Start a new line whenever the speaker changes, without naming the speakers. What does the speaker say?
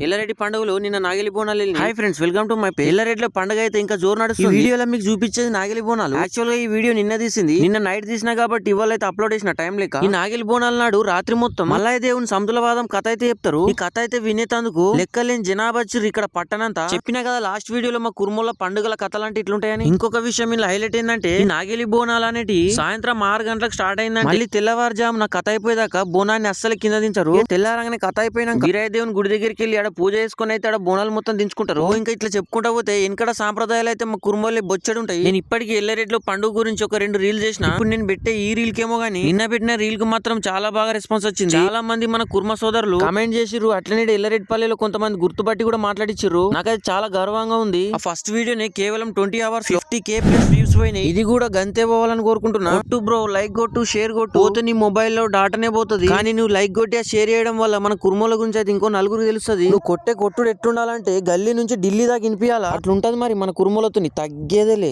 ఎల్లారెడ్డి పండుగలు నిన్న నాగలి Bonalu. Hi friends, welcome to my page. ఎల్లారెడ్డిలో పండుగ అయితే ఇంకా జోరు నడుస్తుంది. ఈ వీడియోలో మీకు చూపించేది నాగలి బోనాలు. యాక్చువల్ గా ఈ వీడియో నిన్న తీసింది, నిన్న నైట్ తీసినా కాబట్టి ఇవాళ అయితే అప్లోడ్ చేసిన టైం లేక. ఈ నాగలి బోనాల నాడు రాత్రి మొత్తం మల్లయ్య దేవుని సముద్రవాదం కథ అయితే చెప్తారు. ఈ కథ అయితే వినేతందుకు లెక్కలేని జనాభా వచ్చి ఇక్కడ పట్టనంతా. చెప్పినా కదా లాస్ట్ వీడియోలో మా కుర్మూల పండుగల కథలు అంటే ఇట్లుంటాయని. ఇంకొక విషయం ఇలా హైలైట్ ఏంటంటే ఈ నాగలి బోనాలు అనేటి సాయంత్రం 6 గంటలకు స్టార్ట్ అయిందంటే మళ్ళీ తెల్లవారుజామున కథ అయిపోయేదాకా బోనాన్ని అస్సలు కింద దించరు. తెల్లారంగానే కథ అయిపోయినాక వీరయ్య దేవుని గుడి దగ్గరికి వెళ్ళి పూజ చేసుకుని అయితే బోనాలు మొత్తం దించుకుంటారు. ఇంకా ఇట్లా చెప్పుకుంటా పోతే వెనకడ సాంప్రదాయాలు అయితే మా కుర్మోళ్ళే బొచ్చడు ఉంటాయి. నేను ఇప్పటికీ ఎల్లారెడ్డిలో పండుగ గురించి ఒక 2 రీల్ చేసిన. ఇప్పుడు నేను పెట్టే ఈ రీల్ కేమో గానీ నిన్న పెట్టిన రీల్ కు మాత్రం చాలా బాగా రెస్పాన్స్ వచ్చింది. చాలా మంది మన కుర్మ సోదరులు కామెంట్ చేసిర్రు. అట్లనే ఎల్లారెడ్డిపల్లిలో కొంతమంది గుర్తుపట్టి కూడా మాట్లాడిచ్చిర్రు. నాకైతే చాలా గర్వంగా ఉంది. ఆ ఫస్ట్ వీడియోని కేవలం 20 hours 50K ప్లస్ వ్యూస్ పోయినాయి. ఇది కూడా గంతే పోవాలని కోరుకుంటున్నా. కొట్టు బ్రో, లైక్ కొట్టు, షేర్ కొట్టు. పోతే నీ మొబైల్లో డాటానే పోతుంది, కానీ నువ్వు లైక్ కొట్టి షేర్ చేయడం వల్ల మన కుర్మల గురించి అయితే ఇంకో నలుగురు తెలుస్తుంది. నువ్వు కొట్టే కొట్టుడు ఎట్లుండాలంటే గల్లీ నుంచి ఢిల్లీ దాకా వినిపించాలా, అట్లుంటది మరి మన కుర్మలతో తగ్గేదేలే.